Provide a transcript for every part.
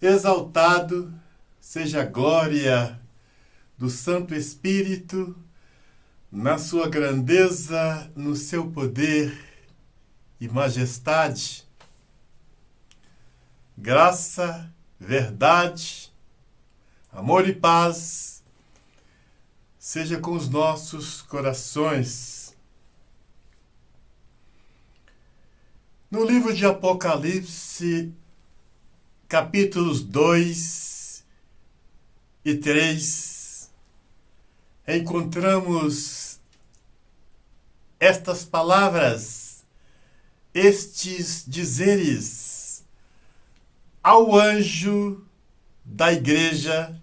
Exaltado seja a glória do Santo Espírito, na sua grandeza, no seu poder e majestade. Graça, verdade, amor e paz seja com os nossos corações. No livro de Apocalipse, capítulos 2 e 3, encontramos estas palavras, estes dizeres ao anjo da igreja,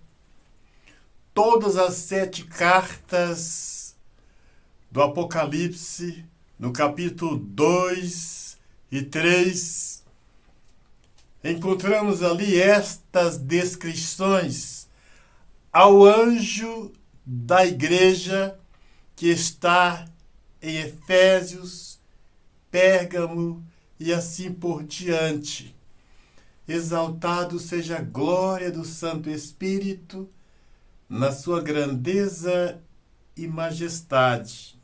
todas as 7 cartas do Apocalipse, no capítulo 2 e 3, encontramos ali estas descrições ao anjo da igreja que está em Efésios, Pérgamo e assim por diante. Exaltado seja a glória do Santo Espírito na sua grandeza e majestade.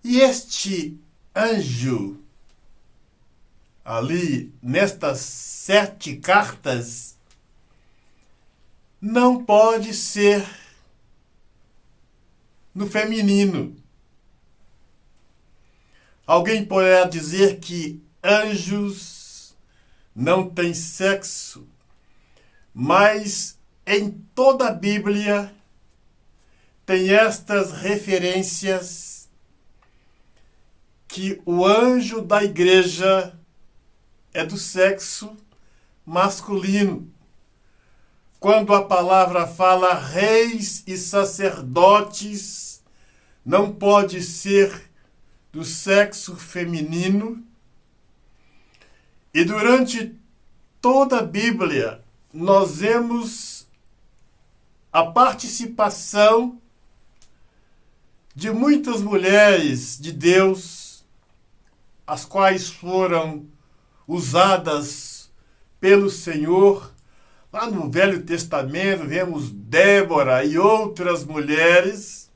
E este anjo, ali nestas 7 cartas, não pode ser no feminino. Alguém poderá dizer que anjos não têm sexo, mas em toda a Bíblia tem estas referências que o anjo da igreja é do sexo masculino. Quando a palavra fala reis e sacerdotes, não pode ser do sexo feminino. E durante toda a Bíblia, nós vemos a participação de muitas mulheres de Deus, as quais foram usadas pelo Senhor. Lá no Velho Testamento vemos Débora e outras mulheres,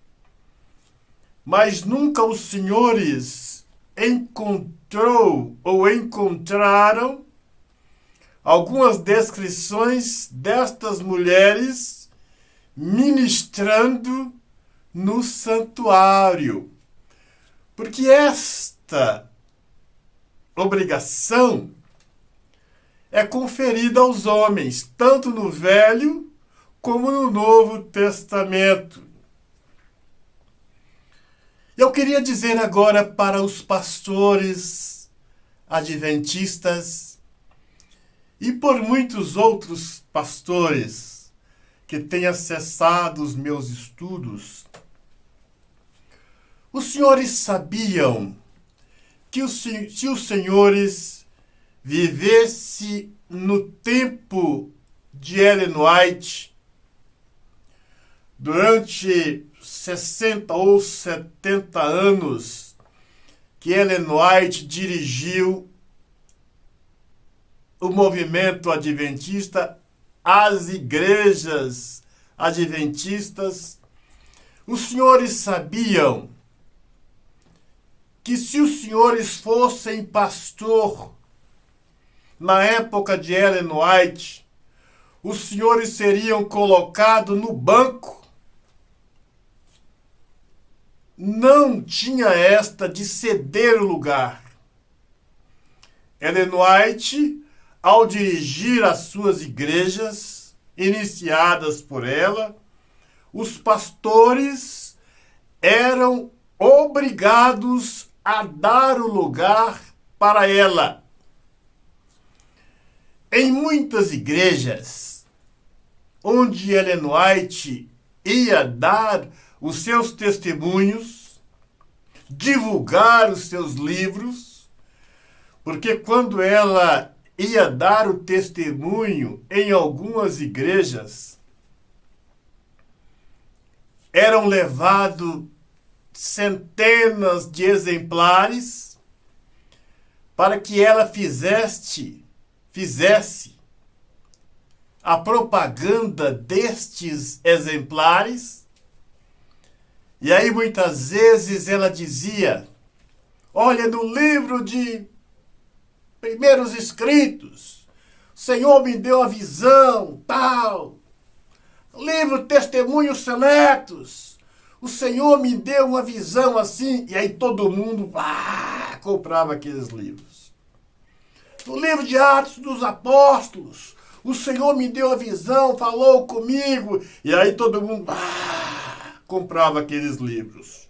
mas nunca os senhores encontraram algumas descrições destas mulheres ministrando no santuário. Porque esta obrigação é conferida aos homens, tanto no Velho como no Novo Testamento. Eu queria dizer agora para os pastores adventistas e por muitos outros pastores que têm acessado os meus estudos, os senhores sabiam que se os senhores vivessem no tempo de Ellen White, durante 60 ou 70 anos que Ellen White dirigiu o movimento adventista, as igrejas adventistas, os senhores sabiam que se os senhores fossem pastor na época de Ellen White, os senhores seriam colocados no banco. Não tinha esta de ceder o lugar. Ellen White, ao dirigir as suas igrejas, iniciadas por ela, os pastores eram obrigados a dar o lugar para ela. Em muitas igrejas, onde Ellen White ia dar os seus testemunhos, divulgar os seus livros, porque quando ela ia dar o testemunho em algumas igrejas, eram levados centenas de exemplares para que ela fizesse fizesse a propaganda destes exemplares. E aí muitas vezes ela dizia: olha, no livro de Primeiros Escritos, o Senhor me deu a visão, tal. Livro Testemunhos Seletos, o Senhor me deu uma visão assim. E aí todo mundo comprava aqueles livros. No livro de Atos dos Apóstolos, o Senhor me deu a visão, falou comigo. E aí todo mundo comprava aqueles livros.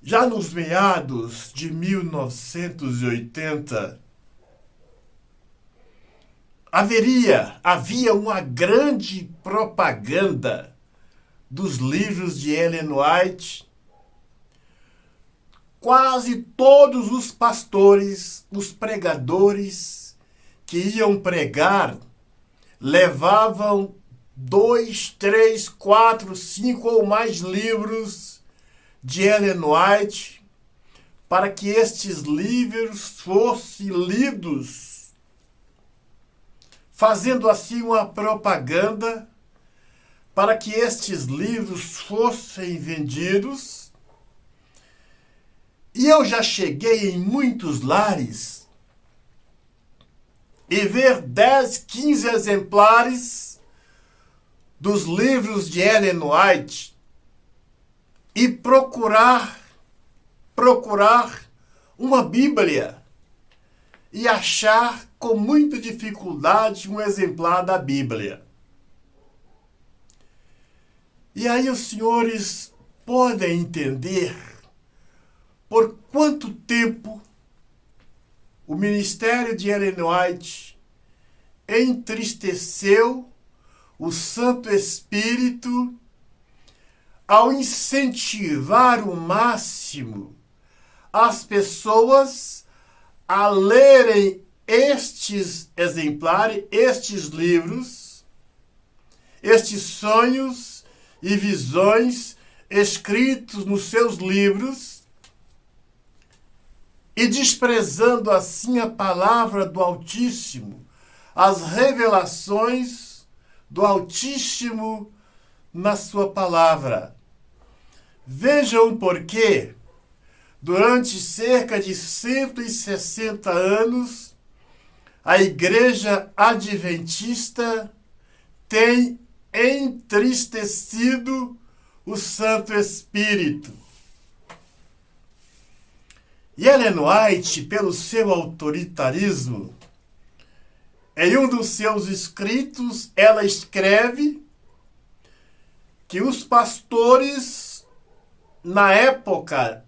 Já nos meados de 1980, havia uma grande propaganda dos livros de Ellen White. Quase todos os pastores, os pregadores que iam pregar, levavam 2, 3, 4, 5 ou mais livros de Ellen White, para que estes livros fossem lidos, fazendo assim uma propaganda para que estes livros fossem vendidos. E eu já cheguei em muitos lares e ver 10, 15 exemplares dos livros de Ellen White e procurar uma Bíblia e achar com muita dificuldade um exemplar da Bíblia. E aí os senhores podem entender por quanto tempo o ministério de Ellen White entristeceu o Santo Espírito ao incentivar o máximo as pessoas a lerem estes exemplares, estes livros, estes sonhos e visões escritos nos seus livros, e desprezando assim a palavra do Altíssimo, as revelações do Altíssimo na sua palavra. Vejam por quê, durante cerca de 160 anos, a Igreja Adventista tem entristecido o Santo Espírito. E Ellen White, pelo seu autoritarismo, em um dos seus escritos, ela escreve que os pastores, na época,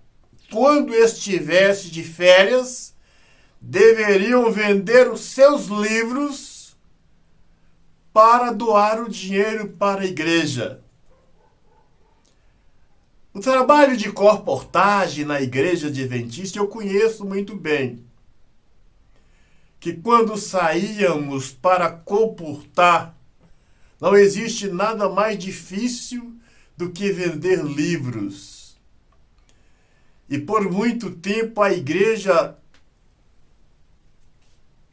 quando estivesse de férias, deveriam vender os seus livros para doar o dinheiro para a igreja. O trabalho de colportagem na Igreja Adventista eu conheço muito bem. Que quando saíamos para colportar, não existe nada mais difícil do que vender livros. E por muito tempo a igreja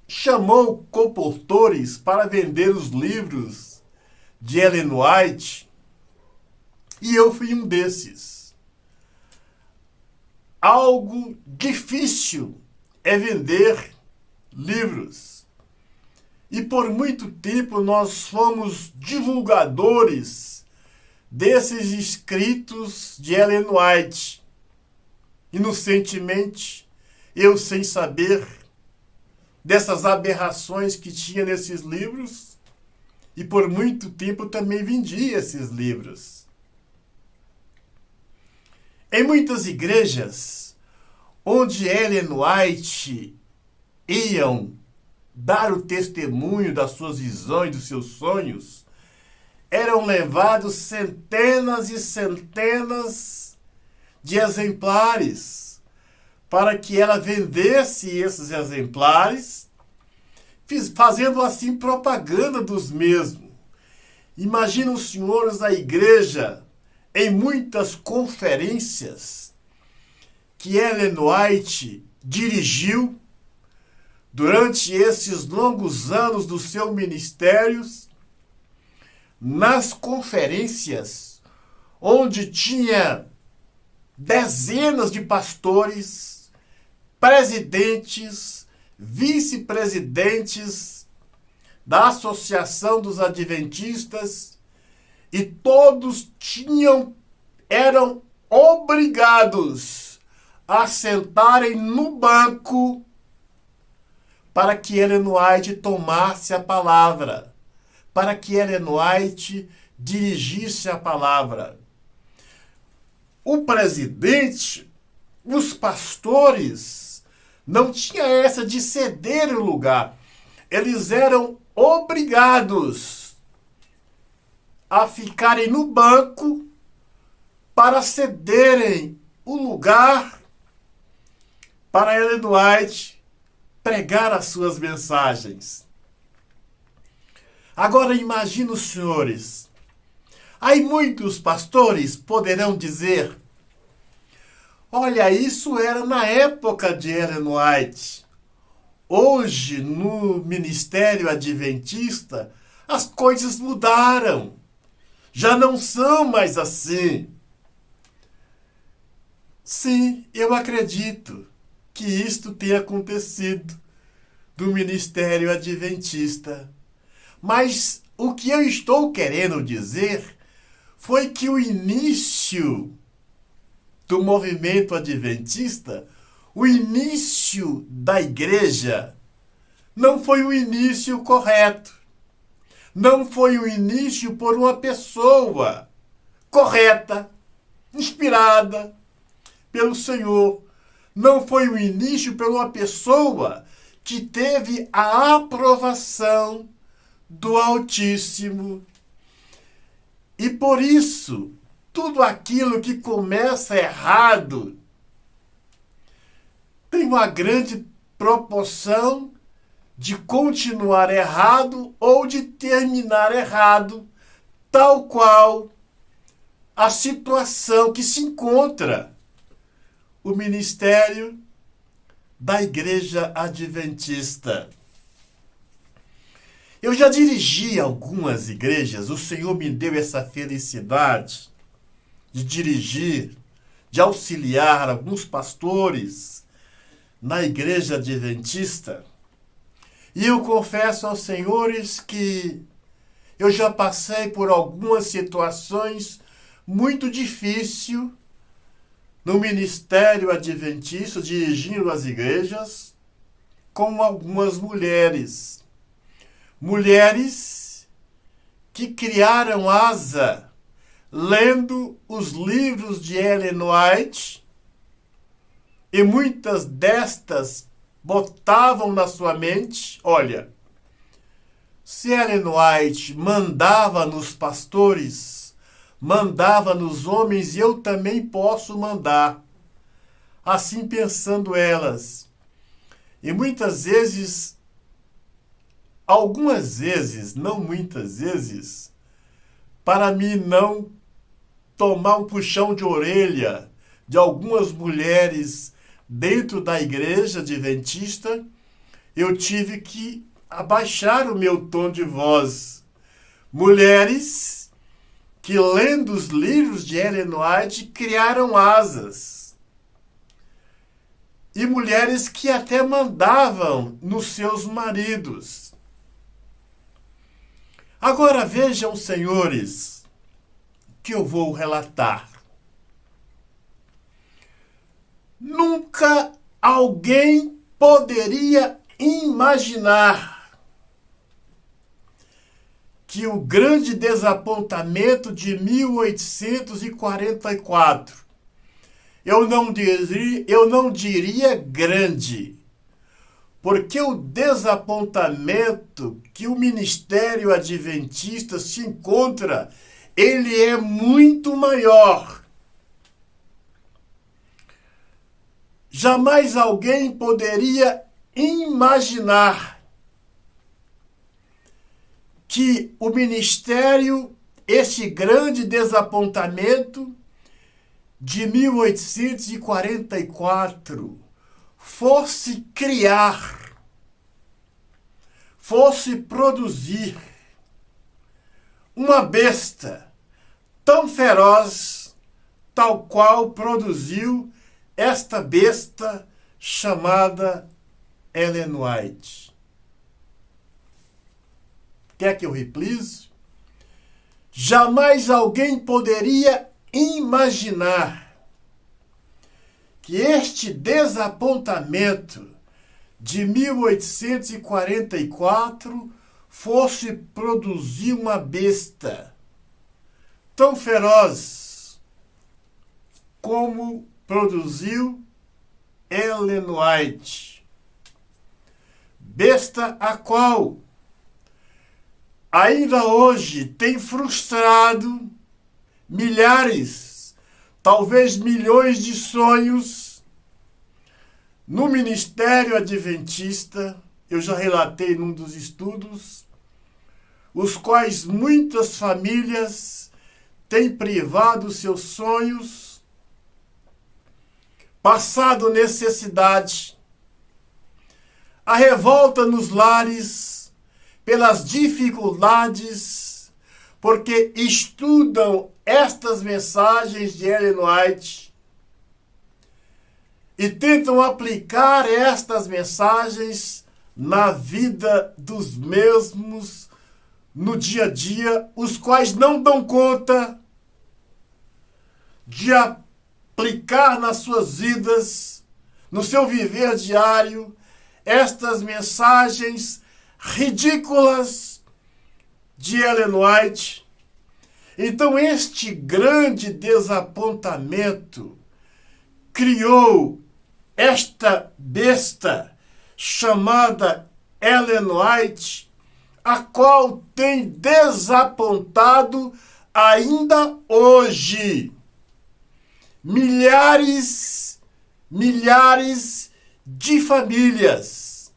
chamou colportores para vender os livros de Ellen White, e eu fui um desses. Algo difícil é vender livros. E por muito tempo nós fomos divulgadores desses escritos de Ellen White. Inocentemente, eu sem saber dessas aberrações que tinha nesses livros, e por muito tempo também vendia esses livros. Em muitas igrejas, onde Ellen White iam dar o testemunho das suas visões, dos seus sonhos, eram levados centenas e centenas de exemplares para que ela vendesse esses exemplares, fazendo assim propaganda dos mesmos. Imagina os senhores da igreja, em muitas conferências que Ellen White dirigiu, durante esses longos anos dos seus ministérios, nas conferências, onde tinha dezenas de pastores, presidentes, vice-presidentes da Associação dos Adventistas, e todos eram obrigados a sentarem no banco para que Ellen White tomasse a palavra, para que Ellen White dirigisse a palavra. O presidente, os pastores, não tinha essa de ceder o lugar. Eles eram obrigados a ficarem no banco para cederem o lugar para Ellen White pregar as suas mensagens. Agora imagine os senhores. Aí muitos pastores poderão dizer: olha, isso era na época de Ellen White. Hoje, no ministério adventista, as coisas mudaram. Já não são mais assim. Sim, eu acredito que isto tenha acontecido do ministério adventista. Mas o que eu estou querendo dizer foi que o início do movimento adventista, o início da igreja, não foi o início correto. Não foi o início por uma pessoa correta, inspirada pelo Senhor. Não foi o início por uma pessoa que teve a aprovação do Altíssimo. E por isso, tudo aquilo que começa errado tem uma grande proporção de continuar errado ou de terminar errado, tal qual a situação que se encontra o ministério da Igreja Adventista. Eu já dirigi algumas igrejas, o Senhor me deu essa felicidade de dirigir, de auxiliar alguns pastores na Igreja Adventista. E eu confesso aos senhores que eu já passei por algumas situações muito difíceis no ministério adventista, dirigindo as igrejas, com algumas mulheres. Mulheres que criaram asa lendo os livros de Ellen White, e muitas destas botavam na sua mente: olha, se Ellen White mandava nos pastores, mandava nos homens, e eu também posso mandar. Assim pensando elas. E muitas vezes, algumas vezes, não muitas vezes, para mim não tomar um puxão de orelha de algumas mulheres dentro da igreja adventista, eu tive que abaixar o meu tom de voz. Mulheres que, lendo os livros de Ellen White, criaram asas. E mulheres que até mandavam nos seus maridos. Agora vejam, senhores, que eu vou relatar. Nunca alguém poderia imaginar que o grande desapontamento de 1844, eu não diria grande, porque o desapontamento que o ministério adventista se encontra, ele é muito maior. Jamais alguém poderia imaginar que o ministério, esse grande desapontamento de 1844, fosse criar fosse produzir uma besta tão feroz, tal qual produziu esta besta chamada Ellen White. Quer que eu replize? Jamais alguém poderia imaginar que este desapontamento de 1844 fosse produzir uma besta tão feroz como produziu Ellen White. Besta a qual ainda hoje tem frustrado milhares, talvez milhões de sonhos no Ministério Adventista. Eu já relatei num dos estudos, os quais muitas famílias têm privado seus sonhos, passado necessidade, a revolta nos lares pelas dificuldades, porque estudam estas mensagens de Ellen White e tentam aplicar estas mensagens na vida dos mesmos, no dia a dia, os quais não dão conta de aplicar nas suas vidas, no seu viver diário, estas mensagens ridículas de Ellen White. Então, este grande desapontamento criou esta besta chamada Ellen White, a qual tem desapontado ainda hoje milhares de famílias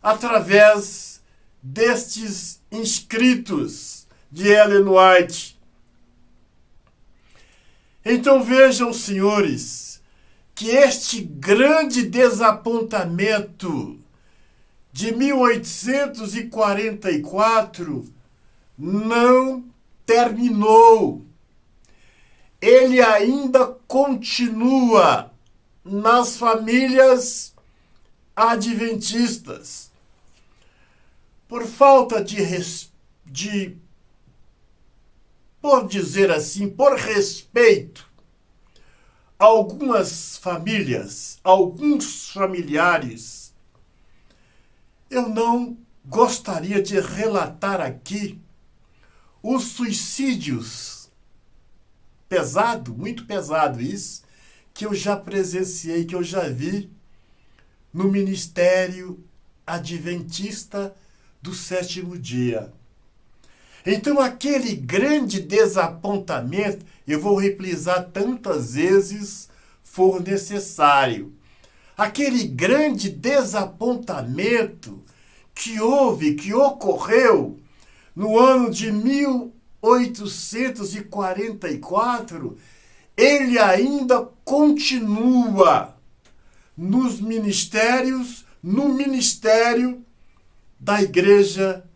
através destes inscritos de Ellen White. Então vejam, senhores, que este grande desapontamento de 1844 não terminou. Ele ainda continua nas famílias adventistas. Por falta por dizer assim, por respeito, algumas famílias, alguns familiares, eu não gostaria de relatar aqui os suicídios, pesado, muito pesado isso, que eu já presenciei, que eu já vi no Ministério Adventista do Sétimo Dia. Então, aquele grande desapontamento, eu vou reprisar tantas vezes for necessário. Aquele grande desapontamento que ocorreu no ano de 1844, ele ainda continua nos ministérios, no ministério da Igreja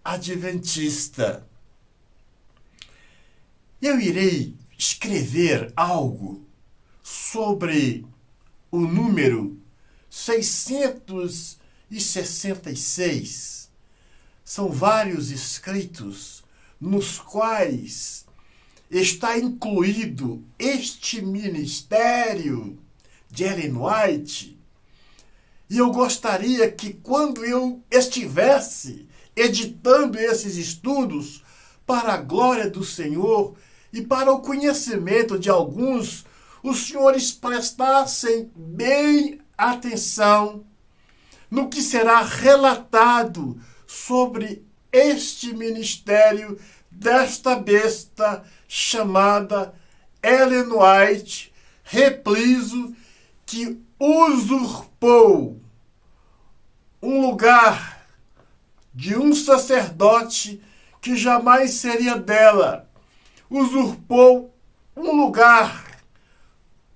Adventista. Eu irei escrever algo sobre o número 666. São vários escritos nos quais está incluído este ministério de Ellen White. E eu gostaria que, quando eu estivesse editando esses estudos para a glória do Senhor e para o conhecimento de alguns, os senhores prestassem bem atenção no que será relatado sobre este ministério desta besta chamada Ellen White, repriso, que usurpou um lugar de um sacerdote que jamais seria dela, usurpou um lugar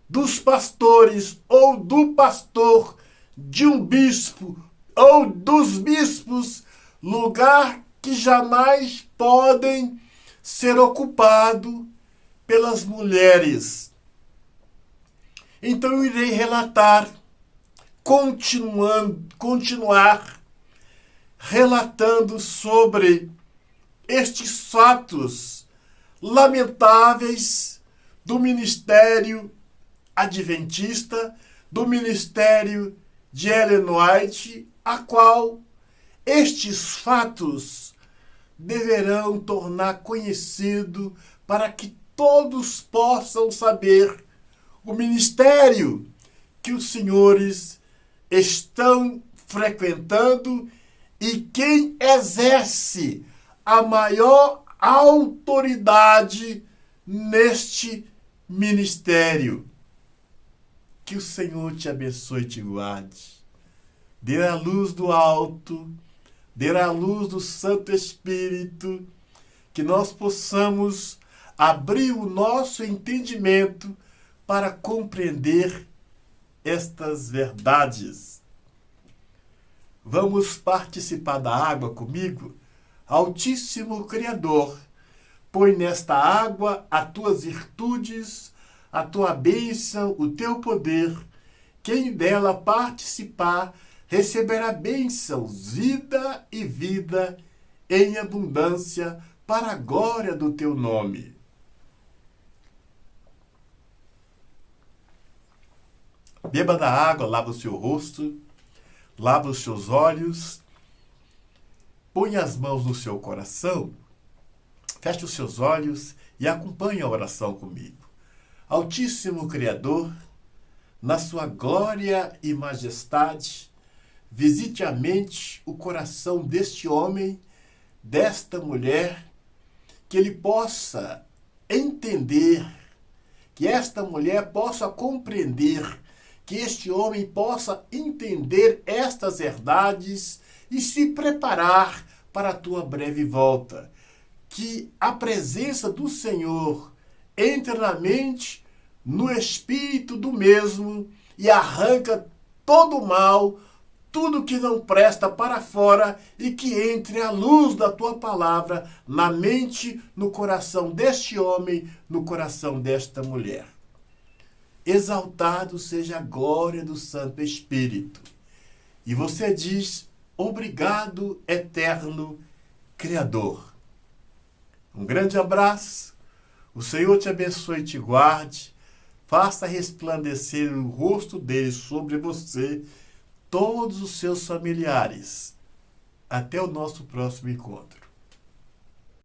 dos pastores ou do pastor, de um bispo ou dos bispos, lugar que jamais podem ser ocupado pelas mulheres. Então eu irei relatar, continuar relatando sobre estes fatos lamentáveis do ministério adventista, do ministério de Ellen White, a qual estes fatos deverão tornar conhecido para que todos possam saber o ministério que os senhores estão frequentando e quem exerce a maior autoridade neste ministério. Que o Senhor te abençoe e te guarde. Dê a luz do alto, dê a luz do Santo Espírito, que nós possamos abrir o nosso entendimento para compreender estas verdades. Vamos participar da água comigo? Altíssimo Criador, põe nesta água as tuas virtudes, a tua bênção, o teu poder. Quem dela participar receberá bênçãos, vida e vida em abundância para a glória do teu nome. Beba da água, lava o seu rosto, lava os seus olhos, põe as mãos no seu coração, feche os seus olhos e acompanhe a oração comigo. Altíssimo Criador, na sua glória e majestade, visite a mente, o coração deste homem, desta mulher, que ele possa entender, que esta mulher possa compreender, que este homem possa entender estas verdades e se preparar para a tua breve volta. Que a presença do Senhor entre na mente, no espírito do mesmo e arranca todo o mal, tudo que não presta para fora e que entre a luz da tua palavra na mente, no coração deste homem, no coração desta mulher. Exaltado seja a glória do Santo Espírito. E você diz, obrigado, eterno Criador. Um grande abraço, o Senhor te abençoe e te guarde, faça resplandecer o rosto dele sobre você, todos os seus familiares. Até o nosso próximo encontro.